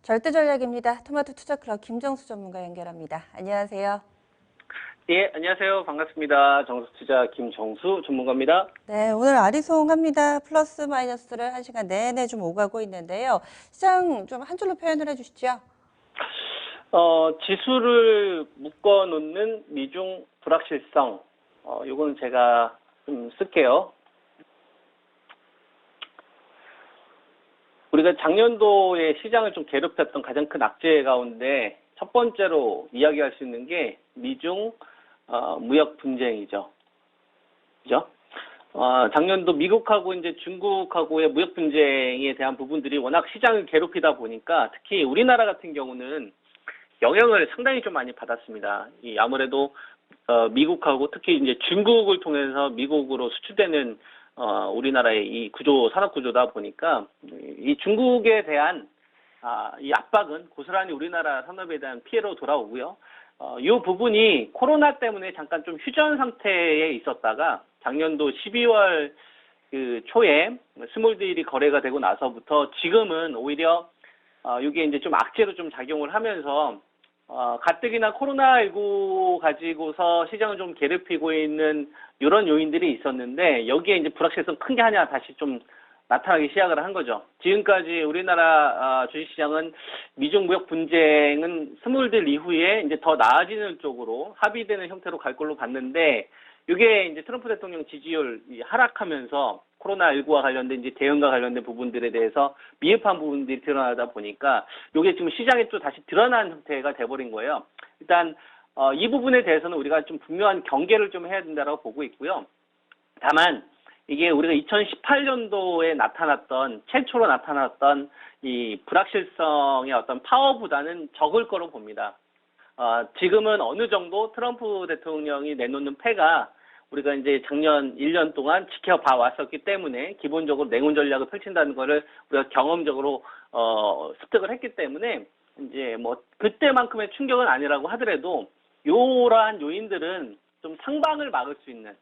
절대전략입니다. 토마토 투자클럽 김정수 전문가 연결합니다. 안녕하세요. 예, 안녕하세요. 반갑습니다. 정수투자 김정수 전문가입니다. 네, 오늘 아리송합니다. 플러스 마이너스를 1시간 내내 좀 오가고 있는데요. 시장 좀 한 줄로 표현을 해주시죠. 지수를 묶어놓는 미중 불확실성. 요거는 제가 좀 쓸게요. 우리가 작년도에 시장을 좀 괴롭혔던 가장 큰 악재 가운데 첫 번째로 이야기할 수 있는 게 미중 무역 분쟁이죠. 그죠? 작년도 미국하고 이제 중국하고의 무역 분쟁에 대한 부분들이 워낙 시장을 괴롭히다 보니까 특히 우리나라 같은 경우는 영향을 상당히 좀 많이 받았습니다. 아무래도 미국하고 특히 이제 중국을 통해서 미국으로 수출되는 우리나라의 이 구조, 산업 구조다 보니까 이 중국에 대한 이 압박은 고스란히 우리나라 산업에 대한 피해로 돌아오고요. 이 부분이 코로나 때문에 잠깐 좀 휴전 상태에 있었다가 작년도 12월 그 초에 스몰딜이 거래가 되고 나서부터 지금은 오히려 이게 이제 좀 악재로 좀 작용을 하면서 가뜩이나 코로나19 가지고서 시장을 좀 괴롭히고 있는 이런 요인들이 있었는데 여기에 이제 불확실성 큰 게 하나 다시 좀 나타나기 시작을 한 거죠. 지금까지 우리나라 주식시장은 미중 무역 분쟁은 스몰딜 이후에 이제 더 나아지는 쪽으로 합의되는 형태로 갈 걸로 봤는데 이게 이제 트럼프 대통령 지지율이 하락하면서 코로나19와 관련된 이제 대응과 관련된 부분들에 대해서 미흡한 부분들이 드러나다 보니까 이게 지금 시장에 또 다시 드러난 형태가 돼버린 거예요. 일단 이 부분에 대해서는 우리가 좀 분명한 경계를 좀 해야 된다고 보고 있고요. 다만 이게 우리가 2018년도에 최초로 나타났던 이 불확실성의 어떤 파워보다는 적을 거로 봅니다. 지금은 어느 정도 트럼프 대통령이 내놓는 패가 우리가 이제 작년 1년 동안 지켜봐 왔었기 때문에 기본적으로 냉온 전략을 펼친다는 거를 우리가 경험적으로 습득을 했기 때문에 이제 뭐 그때만큼의 충격은 아니라고 하더라도 이러한 요인들은 좀 상방을 막을 수 있는,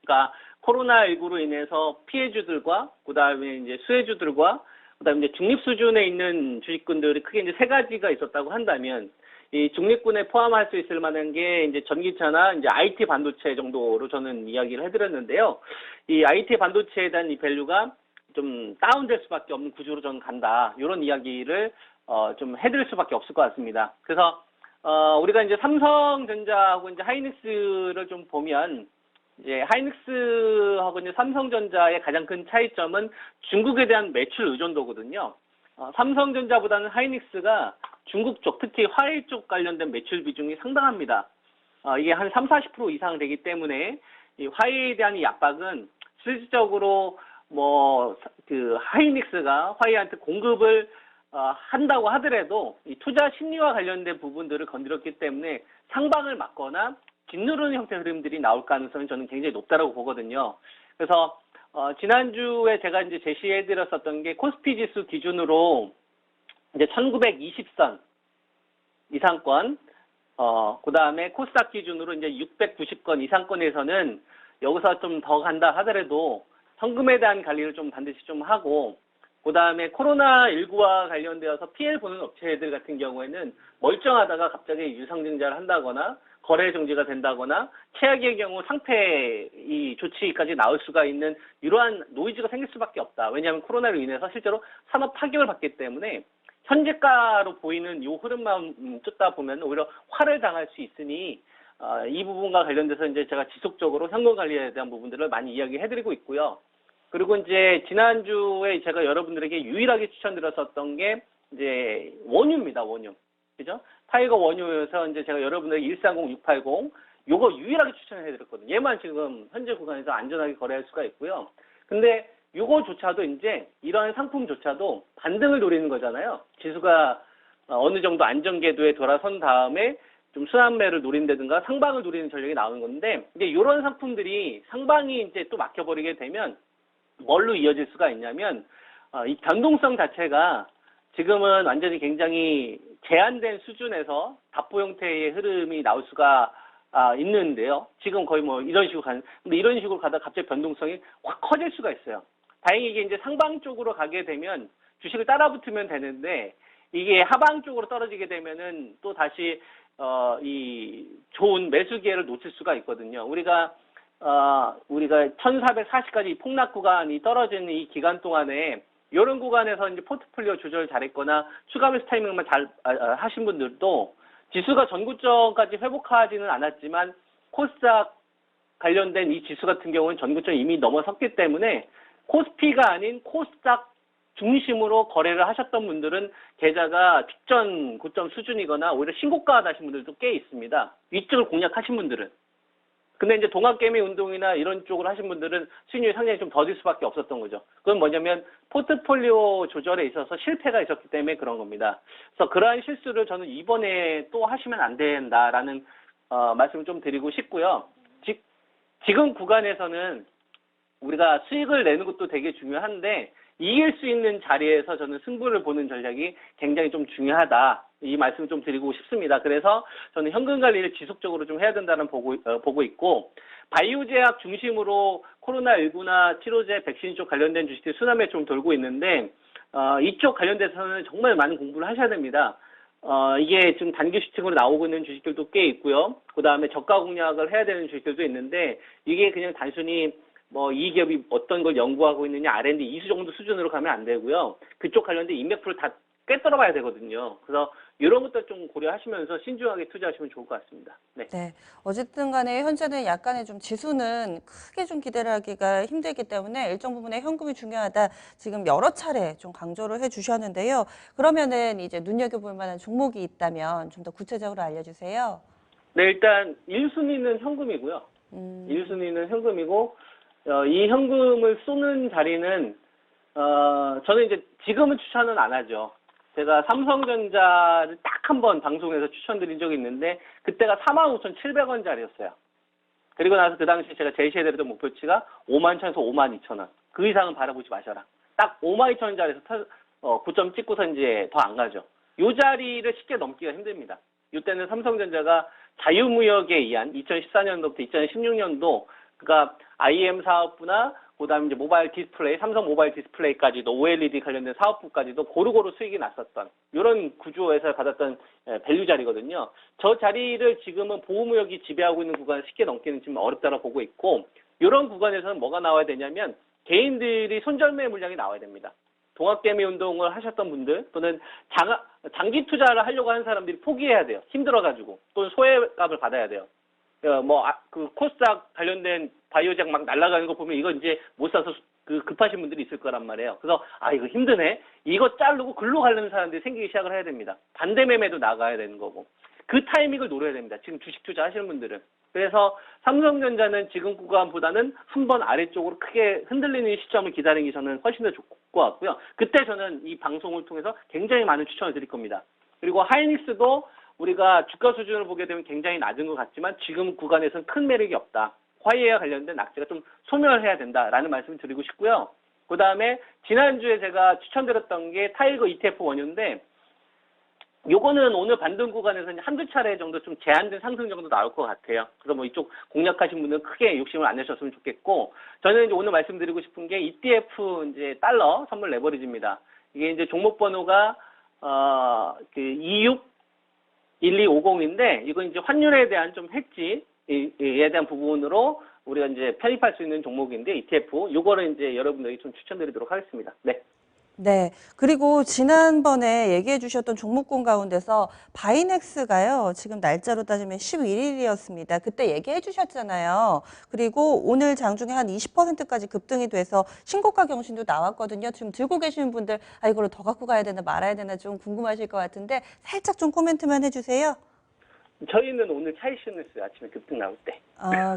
그러니까 코로나19로 인해서 피해주들과 그다음에 이제 수혜주들과 그다음에 이제 중립 수준에 있는 주식군들이 크게 이제 세 가지가 있었다고 한다면 이 중립군에 포함할 수 있을 만한 게 이제 전기차나 이제 IT 반도체 정도로 저는 이야기를 해드렸는데요. 이 IT 반도체에 대한 이 밸류가 좀 다운될 수밖에 없는 구조로 저는 간다. 이런 이야기를 좀 해드릴 수밖에 없을 것 같습니다. 그래서 우리가 이제 삼성전자하고 이제 하이닉스를 좀 보면 이제 하이닉스하고 이제 삼성전자의 가장 큰 차이점은 중국에 대한 매출 의존도거든요. 삼성전자보다는 하이닉스가 중국 쪽, 특히 화웨이 쪽 관련된 매출 비중이 상당합니다. 이게 한 30-40% 이상 되기 때문에 이 화웨이에 대한 이 압박은 실질적으로 하이닉스가 화웨이한테 공급을 한다고 하더라도 이 투자 심리와 관련된 부분들을 건드렸기 때문에 상방을 막거나 짓누르는 형태의 흐름들이 나올 가능성이 저는 굉장히 높다라고 보거든요. 그래서 지난주에 제가 이제 제시해드렸었던 게 코스피 지수 기준으로 이제 1920선 이상권, 그 다음에 코스닥 기준으로 이제 690건 이상권에서는 여기서 좀 더 간다 하더라도 현금에 대한 관리를 좀 반드시 좀 하고, 그 다음에 코로나19와 관련되어서 피해를 보는 업체들 같은 경우에는 멀쩡하다가 갑자기 유상증자를 한다거나 거래 정지가 된다거나 최악의 경우 상폐 이 조치까지 나올 수가 있는 이러한 노이즈가 생길 수밖에 없다. 왜냐하면 코로나로 인해서 실제로 산업 타격을 받기 때문에 현재가로 보이는 이 흐름만 쫓다 보면 오히려 화를 당할 수 있으니 이 부분과 관련돼서 이제 제가 지속적으로 현금 관리에 대한 부분들을 많이 이야기해드리고 있고요. 그리고 이제 지난주에 제가 여러분들에게 유일하게 추천드렸었던 게 이제 원유입니다. 원유. 그죠? 타이거 원유에서 이제 제가 여러분들에게 130680 요거 유일하게 추천해드렸거든요. 얘만 지금 현재 구간에서 안전하게 거래할 수가 있고요. 근데 요거조차도 이제 이러한 상품조차도 반등을 노리는 거잖아요. 지수가 어느 정도 안전 궤도에 돌아선 다음에 좀 순환매를 노린다든가 상방을 노리는 전략이 나오는 건데, 근데 이런 상품들이 상방이 이제 또 막혀버리게 되면 뭘로 이어질 수가 있냐면 이 변동성 자체가 지금은 완전히 굉장히 제한된 수준에서 답보 형태의 흐름이 나올 수가 있는데요. 지금 거의 뭐 이런 식으로 근데 이런 식으로 가다 갑자기 변동성이 확 커질 수가 있어요. 다행히 이게 이제 상방 쪽으로 가게 되면 주식을 따라 붙으면 되는데 이게 하방 쪽으로 떨어지게 되면은 또 다시 이 좋은 매수 기회를 놓칠 수가 있거든요. 우리가 1440까지 폭락 구간이 떨어지는 이 기간 동안에 이런 구간에서 이제 포트폴리오 조절 잘했거나 추가 매수 타이밍만 잘 하신 분들도 지수가 전고점까지 회복하지는 않았지만 코스닥 관련된 이 지수 같은 경우는 전고점 이미 넘어섰기 때문에 코스피가 아닌 코스닥 중심으로 거래를 하셨던 분들은 계좌가 직전 고점 수준이거나 오히려 신고가 나신 분들도 꽤 있습니다. 위쪽을 공략하신 분들은. 근데 이제 동학개미 운동이나 이런 쪽으로 하신 분들은 수익률이 상당히 좀 더딜 수밖에 없었던 거죠. 그건 뭐냐면 포트폴리오 조절에 있어서 실패가 있었기 때문에 그런 겁니다. 그래서 그러한 실수를 저는 이번에 또 하시면 안 된다라는 말씀을 좀 드리고 싶고요. 지금 구간에서는 우리가 수익을 내는 것도 되게 중요한데 이길 수 있는 자리에서 저는 승부를 보는 전략이 굉장히 좀 중요하다. 이 말씀을 좀 드리고 싶습니다. 그래서 저는 현금 관리를 지속적으로 좀 해야 된다는 보고 있고 바이오 제약 중심으로 코로나19나 치료제, 백신 쪽 관련된 주식들이 순환매 좀 돌고 있는데 이쪽 관련돼서는 정말 많은 공부를 하셔야 됩니다. 이게 지금 단기 슈팅으로 나오고 있는 주식들도 꽤 있고요. 그 다음에 저가 공략을 해야 되는 주식들도 있는데 이게 그냥 단순히 뭐 이 기업이 어떤 걸 연구하고 있느냐 R&D 이수 정도 수준으로 가면 안 되고요. 그쪽 관련된 인맥풀을 다 꿰뚫어 봐야 되거든요. 그래서 이런 것들 좀 고려하시면서 신중하게 투자하시면 좋을 것 같습니다. 네. 네. 어쨌든 간에 현재는 약간의 좀 지수는 크게 좀 기대를 하기가 힘들기 때문에 일정 부분의 현금이 중요하다. 지금 여러 차례 좀 강조를 해 주셨는데요. 그러면은 이제 눈여겨볼 만한 종목이 있다면 좀 더 구체적으로 알려주세요. 네, 일단 1순위는 현금이고요. 1순위는 현금이고 이 현금을 쏘는 자리는 저는 이제 지금은 추천은 안 하죠. 제가 삼성전자를 딱 한 번 방송에서 추천드린 적이 있는데 그때가 45,700원짜리였어요. 그리고 나서 그 당시 제가 제시해드렸던 목표치가 51,000원에서 52,000원. 그 이상은 바라보지 마셔라. 딱 52,000원짜리에서 9점 찍고서 이제 더 안 가죠. 이 자리를 쉽게 넘기가 힘듭니다. 이때는 삼성전자가 자유무역에 의한 2014년도부터 2016년도 그러니까 IM 사업부나 그다음에 이제 모바일 디스플레이, 삼성 모바일 디스플레이까지도 OLED 관련된 사업부까지도 고루고루 수익이 났었던 이런 구조에서 받았던 밸류 자리거든요. 저 자리를 지금은 보호무역이 지배하고 있는 구간을 쉽게 넘기는 지금 어렵다고 보고 있고 이런 구간에서는 뭐가 나와야 되냐면 개인들이 손절매 물량이 나와야 됩니다. 동학개미 운동을 하셨던 분들 또는 장기 투자를 하려고 하는 사람들이 포기해야 돼요. 힘들어가지고 또는 소외값을 받아야 돼요. 그 코스닥 관련된 바이오작 막 날아가는 거 보면 이거 이제 못 사서 급하신 분들이 있을 거란 말이에요. 그래서 이거 힘드네. 이거 자르고 글로 가려는 사람들이 생기기 시작을 해야 됩니다. 반대 매매도 나가야 되는 거고. 그 타이밍을 노려야 됩니다. 지금 주식 투자 하시는 분들은. 그래서 삼성전자는 지금 구간보다는 한 번 아래쪽으로 크게 흔들리는 시점을 기다리는 게 저는 훨씬 더 좋을 것 같고요. 그때 저는 이 방송을 통해서 굉장히 많은 추천을 드릴 겁니다. 그리고 하이닉스도 우리가 주가 수준을 보게 되면 굉장히 낮은 것 같지만 지금 구간에서는 큰 매력이 없다. 화이와 관련된 악재가 좀 소멸해야 된다라는 말씀을 드리고 싶고요. 그 다음에 지난주에 제가 추천드렸던 게 타이거 ETF 원유인데 요거는 오늘 반등 구간에서 한두 차례 정도 좀 제한된 상승 정도 나올 것 같아요. 그래서 뭐 이쪽 공략하신 분들은 크게 욕심을 안 내셨으면 좋겠고 저는 이제 오늘 말씀드리고 싶은 게 ETF 이제 달러 선물 레버리지입니다. 이게 이제 종목 번호가 261250인데 이건 이제 환율에 대한 좀 해지에 대한 부분으로 우리가 이제 편입할 수 있는 종목인데 ETF 요거를 이제 여러분들이 좀 추천드리도록 하겠습니다. 네. 네. 그리고 지난번에 얘기해 주셨던 종목군 가운데서 바이넥스가요. 지금 날짜로 따지면 11일이었습니다. 그때 얘기해 주셨잖아요. 그리고 오늘 장중에 한 20%까지 급등이 돼서 신고가 경신도 나왔거든요. 지금 들고 계시는 분들 이거를 더 갖고 가야 되나 말아야 되나 좀 궁금하실 것 같은데 살짝 좀 코멘트만 해주세요. 저희는 오늘 차익실현했어요. 아침에 급등 나올 때.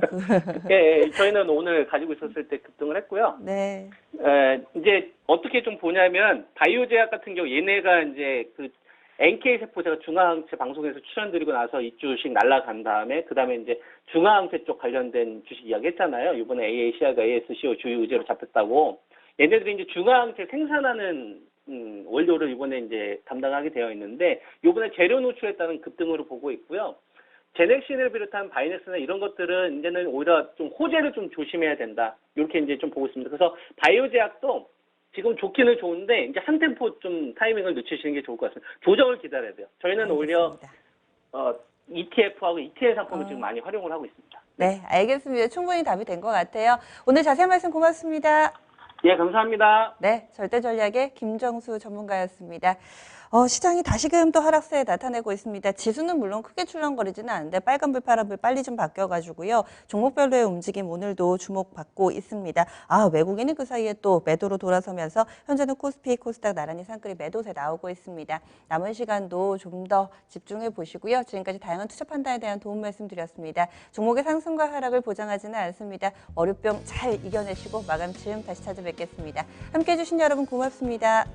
그. 예, 저희는 오늘 가지고 있었을 때 급등을 했고요. 네. 이제 어떻게 좀 보냐면 바이오 제약 같은 경우 얘네가 이제 그 NK 세포 제가 중화항체 방송에서 추천드리고 나서 이 주식 날라간 다음에 그 다음에 이제 중화항체 쪽 관련된 주식 이야기했잖아요. 이번에 AACI가 ASCO 주요 의제로 잡혔다고. 얘네들이 이제 중화항체 생산하는 원료를 이번에 이제 담당하게 되어 있는데 이번에 재료 노출에 따른 급등으로 보고 있고요. 제넥신을 비롯한 바이넥스나 이런 것들은 이제는 오히려 좀 호재를 좀 조심해야 된다. 이렇게 이제 좀 보고 있습니다. 그래서 바이오 제약도 지금 좋기는 좋은데 이제 한 템포 좀 타이밍을 늦추시는 게 좋을 것 같습니다. 조정을 기다려야 돼요. 저희는 오히려 알겠습니다. ETF하고 ETL 상품을 지금 많이 활용을 하고 있습니다. 네, 알겠습니다. 충분히 답이 된 것 같아요. 오늘 자세한 말씀 고맙습니다. 예, 감사합니다. 네, 절대전략의 김정수 전문가였습니다. 시장이 다시금 또 하락세에 나타내고 있습니다. 지수는 물론 크게 출렁거리지는 않은데 빨간불, 파란불 빨리 좀 바뀌어가지고요. 종목별로의 움직임 오늘도 주목받고 있습니다. 외국인이 그 사이에 또 매도로 돌아서면서 현재는 코스피, 코스닥 나란히 상끌이 매도세 나오고 있습니다. 남은 시간도 좀 더 집중해 보시고요. 지금까지 다양한 투자 판단에 대한 도움 말씀드렸습니다. 종목의 상승과 하락을 보장하지는 않습니다. 월요병 잘 이겨내시고 마감쯤 다시 찾아뵙겠습니다. 함께해 주신 여러분 고맙습니다.